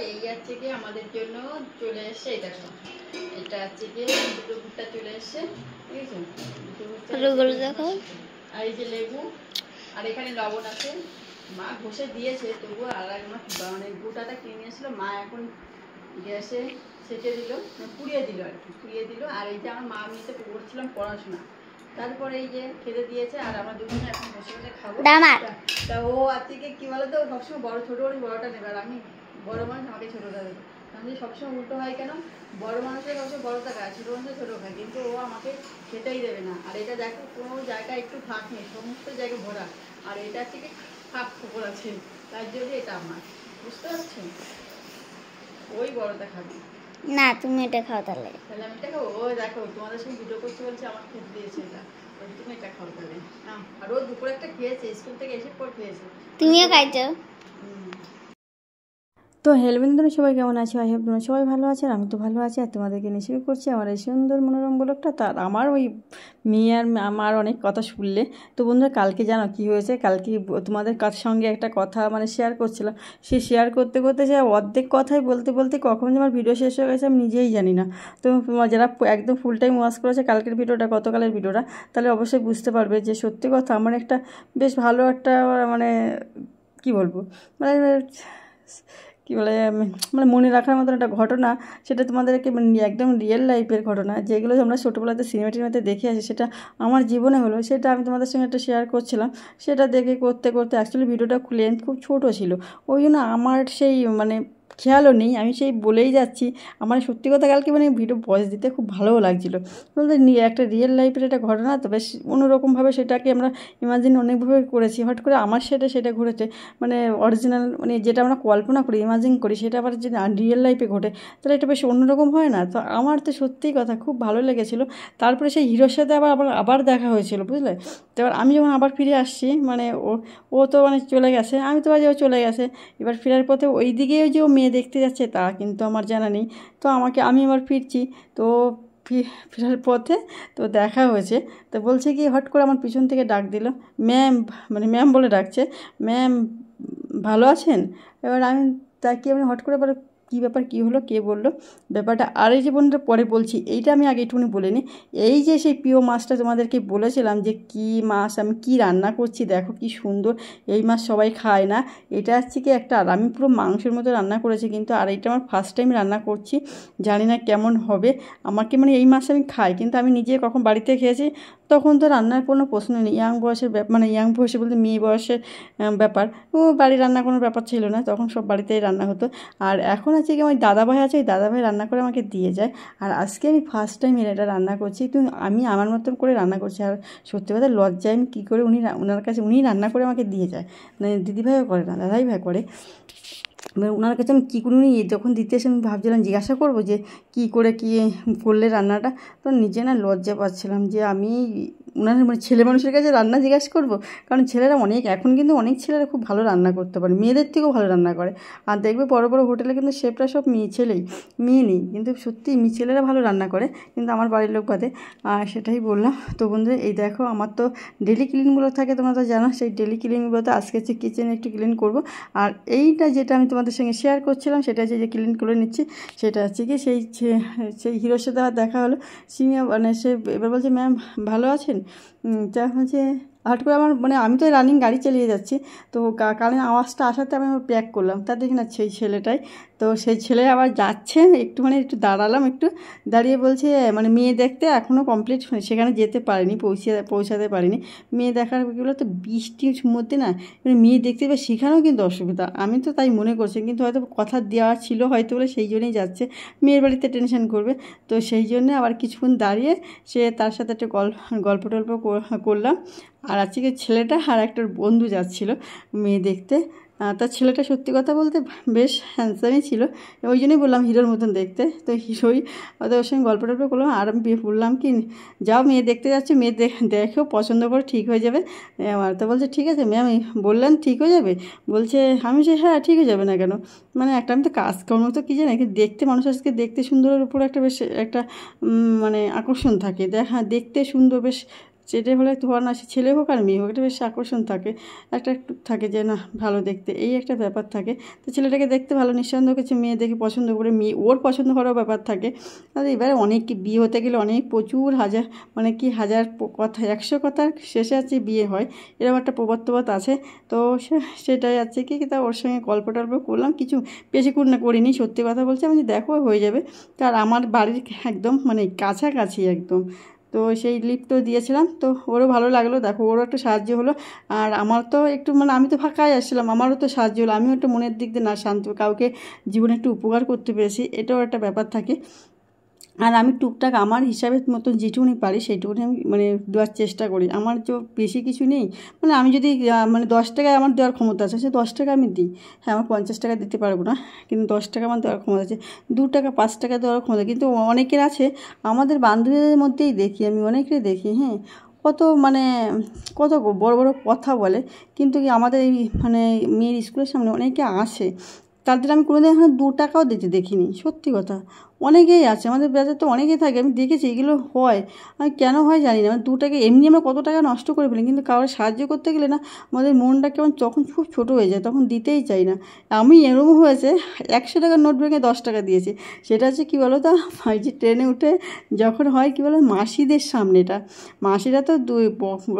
এই হচ্ছে কি আমাদের জন্য চলে এসছে। এই দেখো, এটা হচ্ছে কি দুটো ভুট্টা চলে এসছে, ঠিক আছে? দুটো ভুট্টা দেখো। আর এই যে লেবু, আর এখানে লবণ আছে। মা ঘষে দিয়েছে তবুও, আর একবার মানে গোটাটা কিনে নিয়েছিল মা, এখন গ্যাসে সেঁকে দিল, পুড়িয়ে দিল আর কি, পুড়িয়ে দিল। আর এই যে আমার মা মেয়েতে করছিলাম পড়াশোনা, তারপরে এই যে খেতে দিয়েছে, আর আমরা দুজনে এখন বসে বসে খাবো। তা ও আজকে কি বলতো, সবসময় বড় ছোট বড়টা নেবে, আর আমি বড় মানুষ, আমাকে ছোটটা দেবে। আমি সবসময় উল্টো হয় কেন, বড় মানুষের সবসময় বড়টা খায়, ছোটো মানুষের ছোটো খায়, কিন্তু ও আমাকে খেতেই দেবে না। আর এটা দেখো কোনো জায়গায় একটু ফাঁক নেই, সমস্ত জায়গায় ভরা। আর এটা হচ্ছে কি ফাঁক ফোকর আছে, তার জন্য এটা আমার, বুঝতে পারছো? ওই বড়টা খাবি না, তুমি এটা খাও তাহলে। তাহলে আমি এটা খাবো। ও দেখো তোমাদের সঙ্গে ভিডিও করতে বলছে, আমার খেতে দিয়েছে এটা, তুমি এটা খাও তাহলে। আর ও দুপুরে একটা খেয়েছে, স্কুল থেকে এসে পর খেয়েছে। তুমিও খাইছো? তো হ্যালো বন্ধুরা, সবাই কেমন আছো? আই হোপ তোমরা সবাই ভালো আছো, আর আমি তো ভালো আছি। আর তোমাদেরকে নিয়ে শুরু করছি আমার এই সুন্দর মনোরম ব্লগটা। তার আমার ওই মেয়ে আর আমার অনেক কথা শুনলে। তো বন্ধুরা, কালকে জানো কি হয়েছে? কালকে তোমাদের সঙ্গে একটা কথা মানে শেয়ার করছিলাম, সে শেয়ার করতে করতে সে অর্ধেক কথাই বলতে বলতে কখন যে আমার ভিডিও শেষ হয়ে গেছে আমি নিজেই জানি না। তো যারা একদম ফুল টাইম ওয়াচ করেছে কালকের ভিডিওটা, গতকালের ভিডিওটা, তাহলে অবশ্যই বুঝতে পারবে যে সত্যি কথা আমার একটা বেশ ভালো একটা মানে কি বলবো, মানে কী বলে, মানে মনে রাখার মতন একটা ঘটনা। সেটা তোমাদেরকে একদম রিয়েল লাইফের ঘটনা, যেগুলো আমরা ছোটোবেলাতে সিনেমা টিনেমাতে দেখে আসি, সেটা আমার জীবনে হলো। সেটা আমি তোমাদের সঙ্গে একটা শেয়ার করছিলাম। সেটা দেখে করতে করতে অ্যাকচুয়ালি ভিডিওটা লেন্থ খুব ছোটো ছিল, ওই জন্য আমার সেই মানে খেয়ালও নেই। আমি সেই বলেই যাচ্ছি, আমার সত্যি কথা কালকে মানে ভিডিও ভয়েস দিতে খুব ভালোও লাগছিলো। বলতে একটা রিয়েল লাইফের একটা ঘটনা, তো বেশ অন্যরকমভাবে সেটাকে আমরা ইমাজিন অনেকভাবে করেছি। হট করে আমার সেটা ঘটেছে, মানে অরিজিনাল মানে যেটা আমরা কল্পনা করি ইমাজিন করি, সেটা আবার যদি রিয়েল লাইফে ঘটে তাহলে এটা বেশ অন্যরকম হয় না? তো আমার তো সত্যিই কথা খুব ভালো লেগেছিলো। তারপরে সেই হিরোর সাথে আবার দেখা হয়েছিল, বুঝলে? তো এবার আমি যখন আবার ফিরে আসছি, মানে ও তো মানে চলে গেছে, আমি তো ও চলে গেছে। এবার ফেরার পথে ওই দিকেও যে ও মেয়ে দেখতে যাচ্ছে তা কিন্তু আমার জানা নেই। তো আমি আবার ফিরছি, তো ফেরার পথে তো দেখা হয়েছে। তো বলছে কি, হট করে আমার পিছন থেকে ডাক দিল, ম্যাম, মানে ম্যাম বলে ডাকছে, ম্যাম ভালো আছেন? এবার আমি তাকিয়ে আমি হট করে বলে, কী ব্যাপার, কী হলো, কে বললো ব্যাপারটা? আর এই যে বোনটা পরে বলছি, এইটা আমি আগে একটুখানি বলে নিই। এই যে সেই প্রিয় মাছটা তোমাদেরকে বলেছিলাম যে কী মাছ আমি কী রান্না করছি, দেখো কি সুন্দর। এই মাছ সবাই খায় না, এটা হচ্ছে কি একটা, আর আমি পুরো মাংসের মতো রান্না করেছি কিন্তু, আর এইটা আমার ফার্স্ট টাইম রান্না করছি, জানি না কেমন হবে। আমাকে মানে এই মাছ আমি খাই, কিন্তু আমি নিজে কখন বাড়িতে খেয়েছি তখন তো রান্নার কোনো প্রশ্ন নেই। ইয়াং বয়সের মানে ইয়াং বয়সে বলতে মেয়ে বয়সের ব্যাপার, ও বাড়ি রান্না কোনো ব্যাপার ছিল না, তখন সব বাড়িতেই রান্না হতো। আর এখন আছে কি, আমার দাদাভাই আছে, ওই দাদাভাই রান্না করে আমাকে দিয়ে যায়। আর আজকে আমি ফার্স্ট টাইম এটা রান্না করছি, তো আমি আমার মতন করে রান্না করছি। আর সত্যি কথা লজ্জায় আমি কী করে ওনার কাছে উনি রান্না করে আমাকে দিয়ে যায়, মানে দিদিভাইও করে না, দাদাই ভাই করে। এবার ওনার কাছে আমি কী করে, উনি যখন দিতে এসে আমি ভাবছিলাম জিজ্ঞাসা করবো যে কী করে কী করলে রান্নাটা, তো নিজে না লজ্জা পাচ্ছিলাম যে আমি ওনার মানে ছেলে মানুষের কাছে রান্না জিজ্ঞাসা করবো। কারণ ছেলেরা এখন কিন্তু অনেক ছেলেরা খুব ভালো রান্না করতে পারে, মেয়েদের থেকেও ভালো রান্না করে। আর দেখবে বড় বড় হোটেলে কিন্তু শেফরা সব ছেলেই, মেয়ে নেই, কিন্তু সত্যি ছেলেরা ভালো রান্না করে, কিন্তু আমার বাড়ির লোক বাদে। আর সেটাই বললাম। তো বন্ধুরা, এই দেখো আমার তো ডেলি ক্লিনগুলো থাকে, তোমরা তো জানো, সেই ডেলি ক্লিনগুলোতে আজকে হচ্ছে কিচেনে একটু ক্লিন করবো। আর এইটা যেটা আমি তোমাদের সঙ্গে শেয়ার করছিলাম, সেটা হচ্ছে যে ক্লিন করে নিচ্ছি, সেটা হচ্ছে কি সেই হিরোর সাথে আর দেখা হলো। সিনিয়র মানে সে এবার বলছে, ম্যাম ভালো আছেন? যা হচ্ছে হঠাৎ করে আমার মানে আমি তো রানিং গাড়ি চালিয়ে যাচ্ছি, তো কারেন্ট আওয়াজটা আসাতে আমি আবার ব্যাক করলাম, তা দেখি না সেই ছেলেটাই। তো সেই ছেলে আবার যাচ্ছে, একটু দাঁড়ালাম, একটু দাঁড়িয়ে বলছে মানে মেয়ে দেখতে এখনও কমপ্লিট সেখানে যেতে পারিনি, পৌঁছাতে পারিনি। মেয়ে দেখার গেলো তো বৃষ্টির মধ্যে না, মানে মেয়ে দেখতে বা সেখানেও কিন্তু অসুবিধা, আমি তো তাই মনে করছি, কিন্তু হয়তো কথা দেওয়া ছিল হয়তো বলে সেই জন্যই যাচ্ছে, মেয়ের বাড়িতে টেনশন করবে। তো সেই জন্যে আবার কিছুক্ষণ দাঁড়িয়ে সে তার সাথে একটা গল্প টল্প করলাম। আর আজকে ছেলেটা আর একটা বন্ধু যাচ্ছিলো মেয়ে দেখতে। তার ছেলেটা সত্যি কথা বলতে বেশ হ্যান্ডসামই ছিল, ওই জন্যই বললাম হিরোর মতন দেখতে। তো হিরোই ওর সঙ্গে গল্প টল্প করলাম। আর আমি বললাম কি, যাও মেয়ে দেখতে যাচ্ছে, মেয়ে দেখেও পছন্দ করে ঠিক হয়ে যাবে। তো বলছে ঠিক আছে ম্যাম, বললেন ঠিক হয়ে যাবে? বলছে, আমি যে হ্যাঁ ঠিক হয়ে যাবে না কেন, মানে একটা আমি তো কাজকর্ম তো কী জানি, দেখতে মানুষ আজকে দেখতে সুন্দরের উপর একটা বেশ একটা মানে আকর্ষণ থাকে, দেখতে সুন্দর বেশ সেটাই হলে তো হয় না, সে ছেলে হোক আর মেয়ে হোক, একটা বেশ আকর্ষণ থাকে, একটা একটু থাকে যে না ভালো দেখতে, এই একটা ব্যাপার থাকে। তো ছেলেটাকে দেখতে ভালো, নিঃসন্দেহ কিছু মেয়ে দেখে পছন্দ করে, মেয়ে ওর পছন্দ করার ব্যাপার থাকে। আর এবারে অনেক বিয়ে হতে গেলে অনেক প্রচুর হাজার মানে কি হাজার কথা 100 কথার শেষে আছে বিয়ে হয়, এরকম একটা প্রবাদ আছে। তো সেটাই আছে কি তা ওর সঙ্গে গল্প টল্প করলাম, কিছু বেশিক্ষণ না করিনি, সত্যি কথা বলছি। আমি দেখো হয়ে যাবে, তার আমার বাড়ির একদম মানে কাছাকাছি একদম। তো সেই লিফটও দিয়েছিলাম, তো ওরও ভালো লাগলো, দেখো ওরও একটু সাহায্য হলো। আর আমার তো একটু মানে আমি তো ফাঁকাই আসছিলাম, আমারও তো সাহায্য হলো, আমিও একটু মনের দিক দিয়ে না শান্ত, কাউকে জীবনে একটু উপকার করতে পেরেছি, এটাও একটা ব্যাপার থাকে। আর আমি টুকটাক আমার হিসাবের মতন যেটুকুনি পারি সেইটুকুনি আমি মানে দেওয়ার চেষ্টা করি। আমার তো বেশি কিছু নেই, মানে আমি যদি মানে 10 টাকায় আমার দেওয়ার ক্ষমতা আছে, সে 10 টাকা আমি দিই। হ্যাঁ, আমার 50 টাকা দিতে পারবো না, কিন্তু 10 টাকা আমার দেওয়ার ক্ষমতা আছে, 2 টাকা 5 টাকা দেওয়ার ক্ষমতা। কিন্তু অনেকের আছে, আমাদের বান্ধবীদের মধ্যেই দেখি আমি, অনেকেরই দেখি, হ্যাঁ, কত মানে কত বড় বড় কথা বলে, কিন্তু কি আমাদের এই মানে মেয়ের স্কুলের সামনে অনেকে আসে, তাদের আমি কোনোদিন এখন 2 টাকাও দিতে দেখিনি, সত্যি কথা। অনেকেই আছে আমাদের বাজার, তো অনেকেই থাকে, আমি দেখেছি এগুলো হয়। আমি কেন হয় জানি না, 2 টাকা এমনি আমরা কত টাকা নষ্ট করে ফেলি, কিন্তু কারোর সাহায্য করতে গেলে না আমাদের মনটা কেমন তখন খুব ছোটো হয়ে যায়, তখন দিতেই চাই না। আমি এরকম হয়েছে 100 টাকার নোট ভেঙে 10 টাকা দিয়েছি। সেটা হচ্ছে কী বলো তো, ওই যে ট্রেনে উঠে যখন হয় কী বলো মাসিদের সামনেটা, মাসিরা তো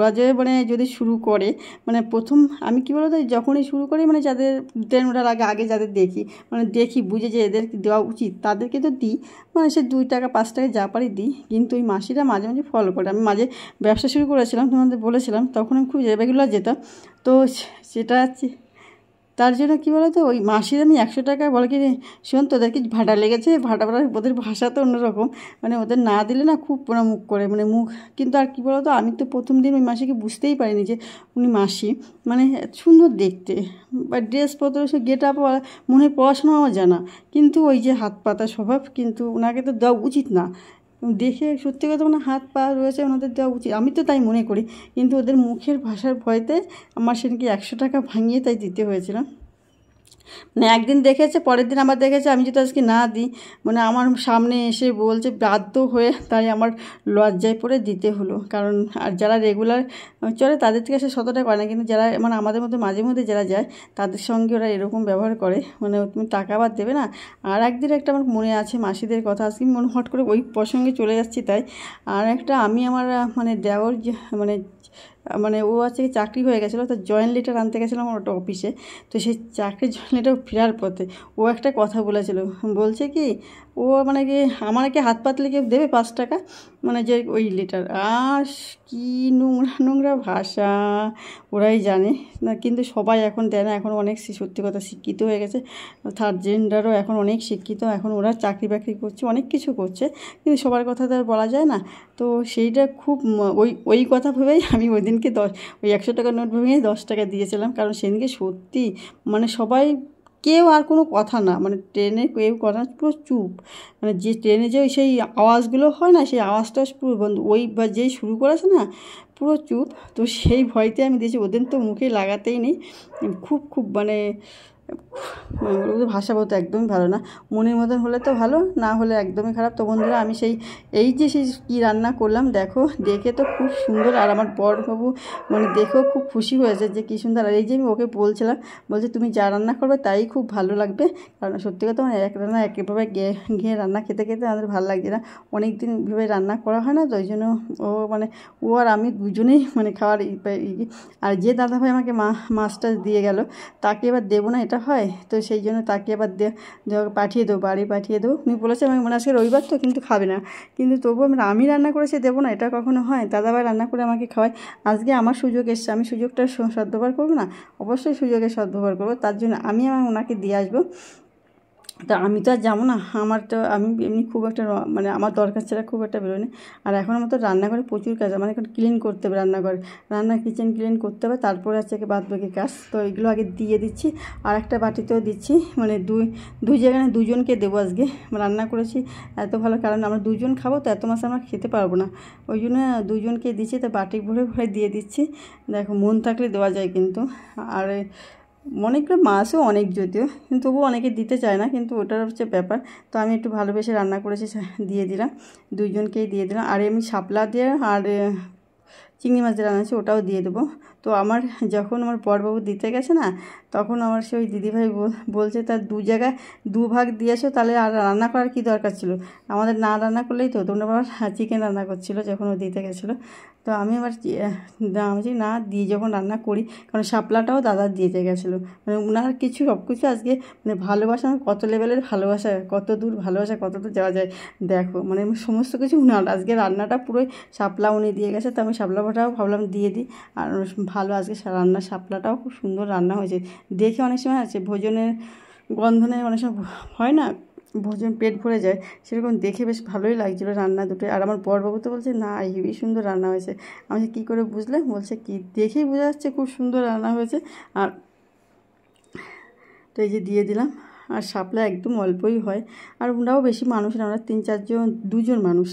বাজারে মানে যদি শুরু করে মানে প্রথম আমি কী বলো তো যখনই শুরু করি মানে যাদের ট্রেন ওঠার আগে আগে যাদের দেখি মানে দেখি বুঝে যে এদের দেওয়া উচিত তাদেরকে তো দিই, মানে সে 2 টাকা 5 টাকা যা পারি দিই। কিন্তু ওই মাসিরা মাঝে মাঝে ফলো করে, আমি মাঝে ব্যবসা শুরু করেছিলাম তোমাদের বলেছিলাম, তখন আমি খুব রেগুলার যেতাম। তো সেটা হচ্ছে তার জন্য কী বলো তো, ওই মাসির আমি 100 টাকা বলে কি শোন তোদের কি ভাড়া লেগেছে, ভাড়া ওদের ভাষা তো অন্যরকম, মানে ওদের না দিলে না খুব পুরো মুখ করে মানে মুখ। কিন্তু আর কী বলো তো, আমি তো প্রথম দিন ওই মাসিকে বুঝতেই পারিনি যে উনি মাসি, মানে সুন্দর দেখতে বা ড্রেসপত্র সে গেট আপ মনে হয় পড়াশোনা আমার জানা, কিন্তু ওই যে হাত পাতা স্বভাব, কিন্তু ওনাকে তো দেওয়া উচিত না। দেখে সত্যি কথা মানে হাত পা রয়েছে, ওনাদের দেওয়া উচিত, আমি তো তাই মনে করি। কিন্তু ওদের মুখের ভাষার ভয়তে আমার সেদিনকে 100 টাকা ভাঙিয়ে তাই দিতে হয়েছিল। মানে একদিন দেখেছে, পরের দিন আবার দেখেছে আমি যদি আজকে না দিই, মানে আমার সামনে এসে বলছে, বাধ্য হয়ে তাই আমার লজ্জায় পড়ে দিতে হলো। কারণ আর যারা রেগুলার চলে তাদের থেকে সে 100 টাকা করে না, কিন্তু যারা মানে আমাদের মধ্যে মাঝে মধ্যে যারা যায় তাদের সঙ্গে ওরা এরকম ব্যবহার করে, মানে তুমি টাকা আবার দেবে না। আর একদিন একটা আমার মনে আছে মাসিদের কথা, আজকে মনে হট করে ওই প্রসঙ্গে চলে যাচ্ছি তাই। আর একটা আমি আমার মানে দেওর যে মানে মানে ও আছে চাকরি হয়ে গেছিলো, তো জয়েন্ট লেটার আনতে গেছিলাম ওটা অফিসে। তো সেই চাকরির জয়েন্ট লেটার ফেরার পথে ও একটা কথা বলেছিল, বলছে কি ও মানে কি আমার কি হাত পাতলে কেউ দেবে 5 টাকা, মানে যে ওই লেটার। আর কি নোংরা নোংরা ভাষা, ওরাই জানে না। কিন্তু সবাই এখন দেয় না, এখন অনেক সত্যি কথা শিক্ষিত হয়ে গেছে, থার্ড জেন্ডারও এখন অনেক শিক্ষিত, এখন ওরা চাকরি বাকরি করছে, অনেক কিছু করছে, কিন্তু সবার কথা তো আর বলা যায় না। তো সেইটা খুব ওই কথা ভেবেই আমি ওই দিনকে ওই 100 টাকার নোট ভেঙে 10 টাকা দিয়েছিলাম। কারণ সেদিনকে সত্যি মানে সবাই কেউ আর কোনো কথা না, মানে ট্রেনে কেউ কথা পুরো চুপ, মানে যে ট্রেনে যে সেই আওয়াজগুলো হয় না সেই আওয়াজটা পুরো বন্ধ, ওই বা যেই শুরু করেছে না পুরো চুপ। তো সেই ভয়তে আমি দিয়েছি, ওদের তো মুখে লাগাতেই নেই, খুব খুব মানে ওদের ভাষা বলতে একদমই ভালো না, মনের মতন হলে তো ভালো, না হলে একদমই খারাপ। তো বন্ধুরা আমি এই যে কী রান্না করলাম দেখো, দেখে তো খুব সুন্দর, আর আমার বড়বাবু মানে দেখেও খুব খুশি হয়েছে যে কী সুন্দর। আর এই যে আমি ওকে বলছিলাম, বলছে তুমি যা রান্না করবে তাই খুব ভালো লাগবে, কারণ সত্যি কথা মানে এক রান্না একভাবে ঘেয়ে রান্না খেতে খেতে আমাদের ভালো লাগছে না, অনেক দিন ভেবে রান্না করা হয় না, তো ওই জন্য ও মানে ও আর আমি দুজনেই মানে খাওয়ার আর যে দাদাভাই আমাকে মাছটা দিয়ে গেল তাকে এবার দেবো না, এটা হয়। তো সেই জন্য তাকে এবার পাঠিয়ে দেবো, বাড়ি পাঠিয়ে দেবো। উনি বলেছে আমি মানে আজকে রবিবার তো কিন্তু খাবে না, কিন্তু তবুও মানে আমি রান্না করেছি দেবো না, এটা কখনো হয়? দাদাভাই রান্না করে আমাকে খাওয়ায়, আজকে আমার সুযোগ এসছে, আমি সুযোগটা সদ্ব্যবহার করবো না? অবশ্যই সুযোগের সদ্ব্যবহার করবো, তার জন্য আমি ওনাকে দিয়ে আসবো। তা আমি তো আর যাবো না, আমার তো আমি এমনি খুব একটা মানে আমার দরকার ছাড়া খুব একটা বেরোয়নি। আর এখন আমার তো রান্নাঘরে প্রচুর কাজ, মানে এখন ক্লিন করতে হবে রান্নাঘরে, কিচেন ক্লিন করতে হবে, তারপরে আছে বাদ বাকি কাজ। তো এগুলো আগে দিয়ে দিচ্ছি, আর একটা বাটিতেও দিচ্ছি, মানে দুই জায়গায় দুজনকে দেবো আজকে রান্না করেছি এত ভালো, কারণ আমরা দুজন খাবো তো এত মাছ আমরা খেতে পারবো না, ওই জন্য দুজনকে দিচ্ছি, তো বাটি ভরে ভরে দিয়ে দিচ্ছি। দেখো মন থাকলে দেওয়া যায় কিন্তু, আর অনেকগুলো মাছও অনেক যদিও, কিন্তু তবুও অনেকে দিতে চায় না, কিন্তু ওটার হচ্ছে ব্যাপার। তো আমি একটু ভালোবেসে রান্না করেছি, দিয়ে দিলাম, দুইজনকেই দিয়ে দিলাম। আর এমনি শাপলা দিয়ে আর চিংড়ি মাছ দিয়ে রান্না হয়েছে ওটাও দিয়ে দেবো। তো আমার যখন আমার বড়বাবু দিতে গেছে না, তখন আমার সেই দিদিভাই বলছে তার 2 জায়গায় 2 ভাগ দিয়েছো, তাহলে আর রান্না করার কী দরকার ছিল, আমাদের না রান্না করলেই তো। তোমরা আবার চিকেন রান্না করছিলো যখন ও দিতে গেছিলো। তো আমি আবার আমি না দিয়ে যখন রান্না করি, কারণ শাপলাটাও দাদা দিতে গেছিলো, মানে ওনার কিছু সব কিছু আজকে মানে ভালোবাসা কত লেভেলের ভালোবাসা, কত দূর ভালোবাসা, কত দূর যাওয়া যায় দেখো, মানে সমস্ত কিছু উনার। আজকে রান্নাটা পুরোই শাপলা উনি দিয়ে গেছে, তো আমি শাপলাটাও ভাবলাম দিয়ে দিই। আর ভালো আজকে রান্না শাপলাটাও খুব সুন্দর রান্না হয়েছে। দেখে অনেক সময় আছে ভোজনের গন্ধনে অনেক সময় হয় না, ভোজন পেট ভরে যায়, সেরকম দেখে বেশ ভালোই লাগছিলো রান্না দুটো। আর আমার বড়বাবু তো বলছে না হেবি সুন্দর রান্না হয়েছে। আমি কী করে বুঝলে, বলছে কি দেখেই বোঝা যাচ্ছে খুব সুন্দর রান্না হয়েছে। আর তো এই যে দিয়ে দিলাম। আর শাপলা একদম অল্পই হয়, আর ওরাও বেশি মানুষ না, আমরা 3-4 জন, 2 জন মানুষ,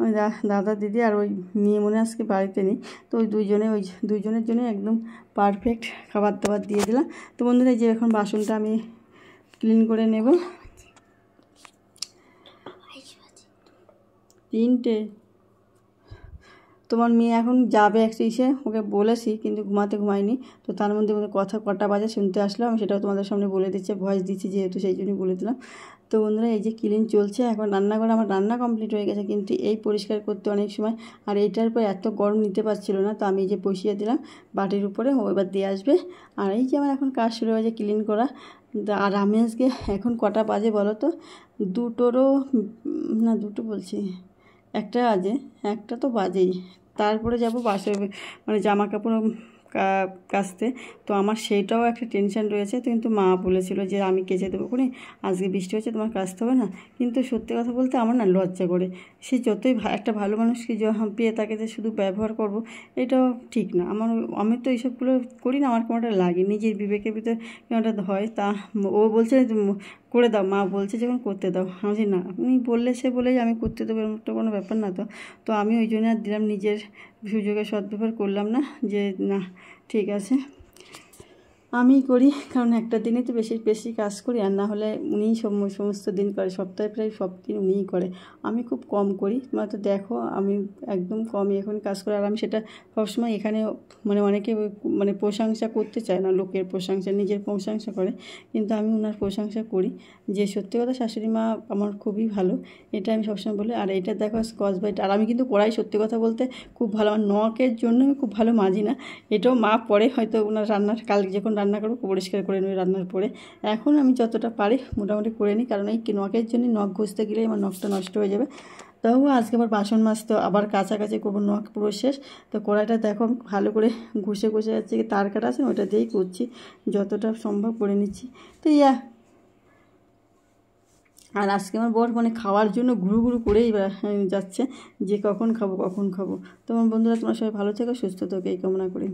ওই দাদা দিদি আর ওই মেয়ে মনে আজকে বাড়িতে নেই। তো ওই 2 জনের জন্য একদম পারফেক্ট খাবার দাবার দিয়ে দিলাম। তো বন্ধুরা এই যে এখন বাসনটা আমি ক্লিন করে নেব। 3টে। তোমার মেয়ে এখন যাবে একটা ইসে, ওকে বলেছি কিন্তু ঘুমায়নি। তো তার মধ্যে কথা কটা বাজে শুনতে আসলো, আমি সেটাও তোমাদের সামনে বলে দিচ্ছি, ভয়েস দিচ্ছি যেহেতু, সেই জন্যই বলে দিলাম। তো বন্ধুরা এই যে ক্লিন চলছে এখন রান্নাঘরে, আমার রান্না কমপ্লিট হয়ে গেছে, কিন্তু এই পরিষ্কার করতে অনেক সময়, আর এইটার পর এত গরম নিতে পারছিল না, তো আমি এই যে বসিয়ে দিলাম বাটির উপরে, ও এবার দিয়ে আসবে। আর এই যে আমার এখন কাজ শুরু হয়েছে ক্লিন করা। আর আমি আজকে এখন কটা বাজে বলো তো, 2টো বলছি, 1টা বাজে, 1টা তো বাজেই। তারপরে যাব বাসে, মানে জামা কাপড় কাচতে। তো আমার সেইটাও একটা টেনশন রয়েছে। তো কিন্তু মা বলেছিল যে আমি কেচে দেবো করে, আজকে বৃষ্টি হচ্ছে তোমার কাচতে হবে না। কিন্তু সত্যি কথা বলতে আমার না লজ্জা করে, সে যতই একটা ভালো মানুষকে পেয়ে তাকে যে শুধু ব্যবহার করব, এটাও ঠিক না। আমি তো এইসবগুলো করি না, আমার কেমনটা লাগে, নিজের বিবেকের ভিতরে কেমনটা হয়। তা ও বলছে করে দাও, মা বলছে যখন করতে দাও। আমি বলছি না, আপনি বললে সে বলেই আমি করতে দেবো, এরকম তো কোনো ব্যাপার না। তো আমি ওই জন্য আর দিলাম, নিজের সুযোগে সদ্ব্যবহার করলাম না, যে না ঠিক আছে আমি করি, কারণ একটা দিনে তো বেশি কাজ করি। আর না হলে উনিই সমস্ত দিন করে, সপ্তাহে প্রায় সব দিন উনিই করে, আমি খুব কম করি। তোমরা তো দেখো আমি একদম কমই এখন কাজ করি। আর আমি সেটা সবসময় এখানে মানে অনেকে মানে প্রশংসা করতে চায় না, লোকের প্রশংসা, নিজের প্রশংসা করে, কিন্তু আমি ওনার প্রশংসা করি। যে সত্যি কথা শাশুড়ি মা আমার খুবই ভালো, এটা আমি সবসময় বলি। আর এইটা দেখো স্কচ ব্রাইট, আর আমি কিন্তু কড়াই সত্যি কথা বলতে খুব ভালো, আমার নখের জন্য আমি খুব ভালো মাজি না। এটাও মা পরে হয়তো ওনার রান্নার কালকে যখন রান্না করবো পরিষ্কার করে নেবে রান্নার পরে। এখন আমি যতটা পারি মোটামুটি করে নিই, কারণ এই নখের জন্য নখ ঘষতে গেলেই আমার নখটা নষ্ট হয়ে যাবে। তাও আজকে আবার বাসন মাজতে আবার কাছাকাছি করবো, নখ পুরো শেষ। তো কড়াইটা দেখো আমি ভালো করে ঘষে যাচ্ছে, তার কাটা আছে ওটা দিয়েই করছি, যতটা সম্ভব করে নিচ্ছি। তো আর আজকে আমার বর মানে খাওয়ার জন্য ঘুরু করেই যাচ্ছে, যে কখন খাবো। তোমার বন্ধুরা তোমরা সবাই ভালো থেকো, সুস্থ থেকো এই কামনা করি।